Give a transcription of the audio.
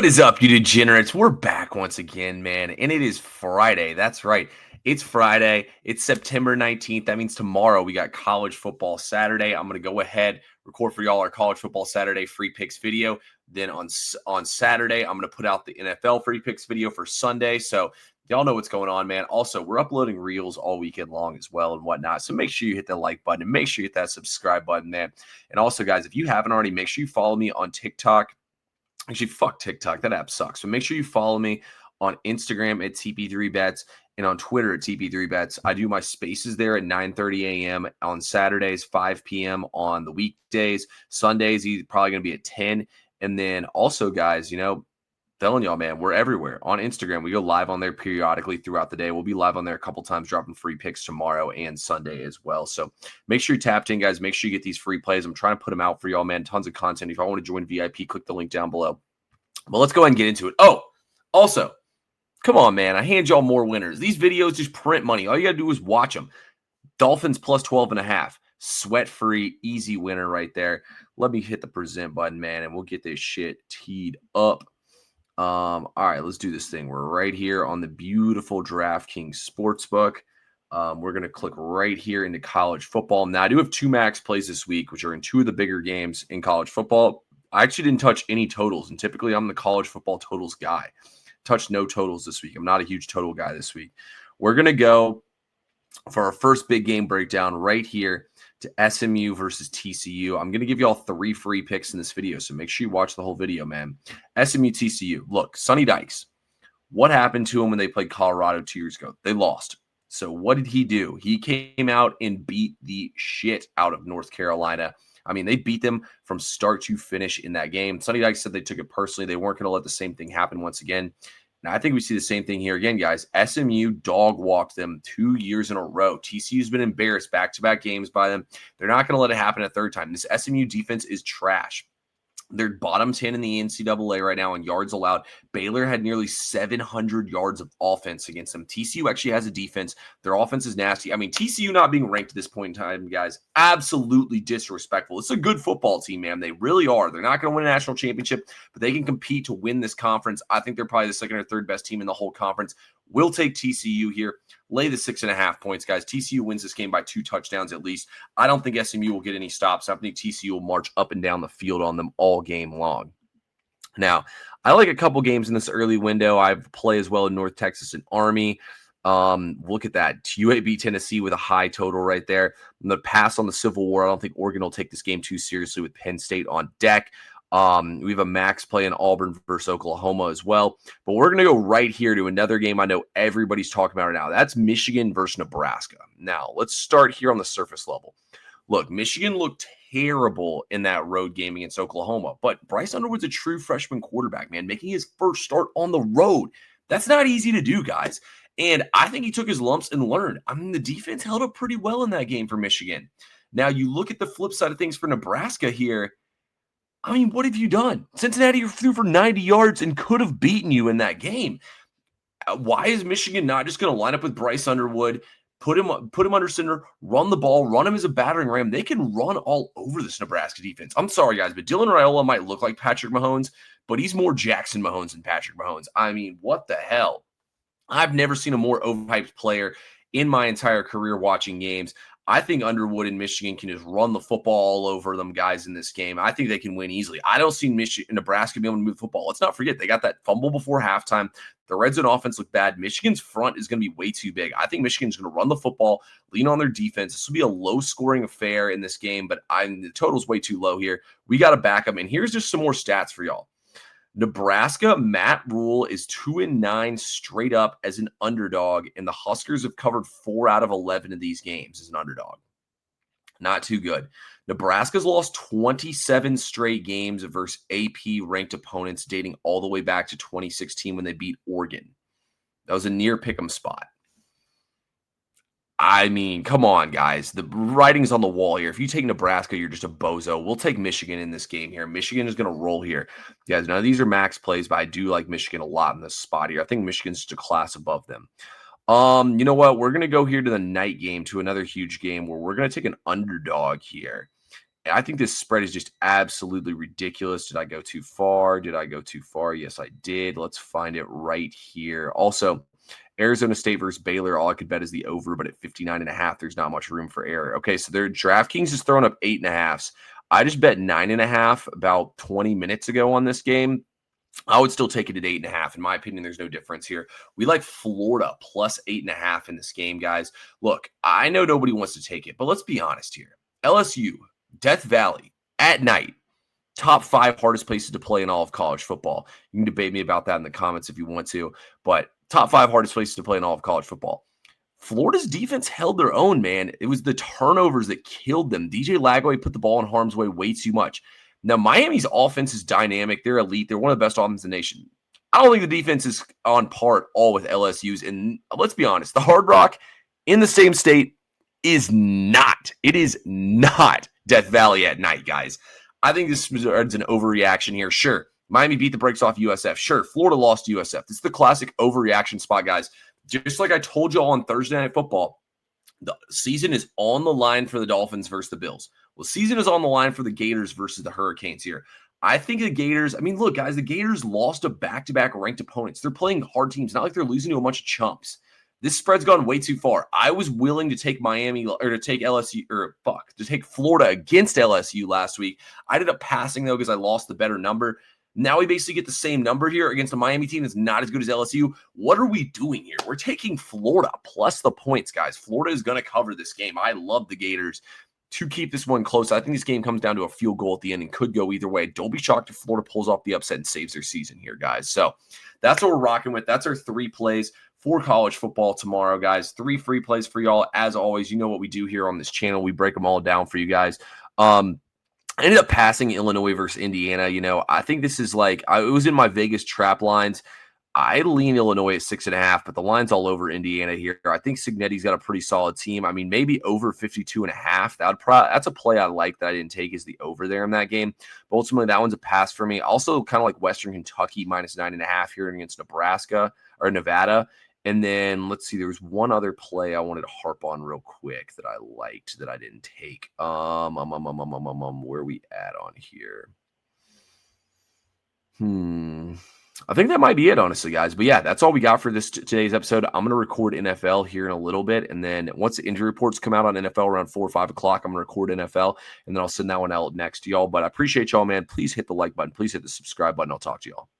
What is up, you degenerates? We're back once again, man, and it is Friday. That's right. It's Friday. It's September 19th. That means tomorrow we got college football Saturday. I'm going to go ahead, record for y'all our college football Saturday free picks video. Then on Saturday, I'm going to put out the NFL free picks video for Sunday. So y'all know what's going on, man. Also, we're uploading reels all weekend long as well and whatnot. So make sure you hit the like button and make sure you hit that subscribe button, man. And also, guys, if you haven't already, make sure you follow me on TikTok. Actually, fuck TikTok. That app sucks. So make sure you follow me on Instagram at TP3Bets and on Twitter at TP3Bets. I do my spaces there at 9:30 a.m. on Saturdays, 5 p.m. on the weekdays. Sundays, he's probably going to be at 10. And then also, guys, telling y'all, man, we're everywhere. On Instagram, we go live on there periodically throughout the day. We'll be live on there a couple times, dropping free picks tomorrow and Sunday as well. So make sure you tapped in, guys. Make sure you get these free plays. I'm trying to put them out for y'all, man. Tons of content. If y'all want to join VIP, click the link down below. But let's go ahead and get into it. Oh, also, come on, man. I hand y'all more winners. These videos just print money. All you got to do is watch them. Dolphins plus 12.5. Sweat-free, easy winner right there. Let me hit the present button, man, and we'll get this shit teed up. All right, let's do this thing. We're right here on the beautiful DraftKings Sportsbook. We're going to click right here into college football. Now, I do have two max plays this week, which are in two of the bigger games in college football. I actually didn't touch any totals, and typically I'm the college football totals guy. Touched no totals this week. I'm not a huge total guy this week. We're going to go for our first big game breakdown right here to SMU versus TCU. I'm going to give you all three free picks in this video, so make sure you watch the whole video, man. SMU, TCU. Look, Sonny Dykes. What happened to him when they played Colorado 2 years ago? They lost. So what did he do? He came out and beat the shit out of North Carolina. I mean, they beat them from start to finish in that game. Sonny Dykes said they took it personally. They weren't going to let the same thing happen once again. Now, I think we see the same thing here again, guys. SMU dog walked them 2 years in a row. TCU's been embarrassed back-to-back games by them. They're not going to let it happen a third time. This SMU defense is trash. They're bottom 10 in the NCAA right now in yards allowed. Baylor had nearly 700 yards of offense against them. TCU actually has a defense. Their offense is nasty. I mean, TCU not being ranked at this point in time, guys, absolutely disrespectful. It's a good football team, man. They really are. They're not going to win a national championship, but they can compete to win this conference. I think they're probably the second or third best team in the whole conference. We'll take TCU here. Lay the 6.5 points, guys. TCU wins this game by 2 touchdowns at least. I don't think SMU will get any stops. I think TCU will march up and down the field on them all game long. Now, I like a couple games in this early window. I play as well in North Texas and Army. Look at that. UAB Tennessee with a high total right there. I'm going to pass on the Civil War. I don't think Oregon will take this game too seriously with Penn State on deck. We have a max play in Auburn versus Oklahoma as well. But we're going to go right here to another game I know everybody's talking about right now. That's Michigan versus Nebraska. Now, let's start here on the surface level. Look, Michigan looked terrible in that road game against Oklahoma, but Bryce Underwood's a true freshman quarterback, man, making his first start on the road. That's not easy to do, guys. And I think he took his lumps and learned. I mean, the defense held up pretty well in that game for Michigan. Now, you look at the flip side of things for Nebraska here. I mean, what have you done? Cincinnati threw for 90 yards and could have beaten you in that game. Why is Michigan not just going to line up with Bryce Underwood, put him under center, run the ball, run him as a battering ram? They can run all over this Nebraska defense. I'm sorry, guys, but Dylan Raiola might look like Patrick Mahomes, but he's more Jackson Mahomes than Patrick Mahomes. I mean, what the hell? I've never seen a more overhyped player in my entire career watching games. I think Underwood and Michigan can just run the football all over them guys in this game. I think they can win easily. I don't see Nebraska being able to move the football. Let's not forget, they got that fumble before halftime. The red zone offense looked bad. Michigan's front is going to be way too big. I think Michigan's going to run the football, lean on their defense. This will be a low-scoring affair in this game, but the total's way too low here. We got to back up, and here's just some more stats for y'all. Nebraska, Matt Rule is 2-9 straight up as an underdog, and the Huskers have covered 4 out of 11 of these games as an underdog. Not too good. Nebraska's lost 27 straight games versus AP-ranked opponents dating all the way back to 2016 when they beat Oregon. That was a near pick'em spot. I mean, come on, guys. The writing's on the wall here. If you take Nebraska, you're just a bozo. We'll take Michigan in this game here. Michigan is going to roll here. Guys, none of these are max plays, but I do like Michigan a lot in this spot here. I think Michigan's just a class above them. You know what? We're going to go here to the night game, to another huge game where we're going to take an underdog here. I think this spread is just absolutely ridiculous. Did I go too far? Did I go too far? Yes, I did. Let's find it right here. Also, Arizona State versus Baylor, all I could bet is the over, but at 59.5, there's not much room for error. Okay, so their DraftKings is throwing up 8.5s. I just bet 9.5 about 20 minutes ago on this game. I would still take it at 8.5. In my opinion, there's no difference here. We like Florida plus 8.5 in this game, guys. Look, I know nobody wants to take it, but let's be honest here. LSU, Death Valley, at night, top 5 hardest places to play in all of college football. You can debate me about that in the comments if you want to, but top 5 hardest places to play in all of college football. Florida's defense held their own, man. It was the turnovers that killed them. DJ Lagway put the ball in harm's way way too much. Now, Miami's offense is dynamic. They're elite. They're one of the best offenses in the nation. I don't think the defense is on par all with LSU's. And let's be honest, the Hard Rock in the same state is not. It is not Death Valley at night, guys. I think this is an overreaction here. Sure, Miami beat the brakes off USF. Sure, Florida lost to USF. This is the classic overreaction spot, guys. Just like I told you all on Thursday Night Football, the season is on the line for the Dolphins versus the Bills. Well, season is on the line for the Gators versus the Hurricanes here. I think the Gators, look, guys, the Gators lost to back-to-back ranked opponents. They're playing hard teams, not like they're losing to a bunch of chumps. This spread's gone way too far. I was willing to take Miami or to take to take Florida against LSU last week. I ended up passing, though, because I lost the better number. Now we basically get the same number here against a Miami team that's not as good as LSU. What are we doing here? We're taking Florida plus the points, guys. Florida is going to cover this game. I love the Gators to keep this one close. I think this game comes down to a field goal at the end and could go either way. Don't be shocked if Florida pulls off the upset and saves their season here, guys. So that's what we're rocking with. That's our 3 plays for college football tomorrow, guys. 3 free plays for y'all. As always, you know what we do here on this channel. We break them all down for you guys. I ended up passing Illinois versus Indiana. I think this is it was in my Vegas trap lines. I lean Illinois at 6.5, but the line's all over Indiana here. I think Cignetti's got a pretty solid team. Maybe over 52.5. That's a play I like that I didn't take is the over there in that game. But ultimately, that one's a pass for me. Also, kind of like Western Kentucky minus 9.5 here against Nebraska or Nevada. And then let's see, there was one other play I wanted to harp on real quick that I liked that I didn't take. Where are we at on here? I think that might be it, honestly, guys. But yeah, that's all we got for today's episode. I'm going to record NFL here in a little bit. And then once the injury reports come out on NFL around 4 or 5 o'clock, I'm going to record NFL. And then I'll send that one out next to y'all. But I appreciate y'all, man. Please hit the like button. Please hit the subscribe button. I'll talk to y'all.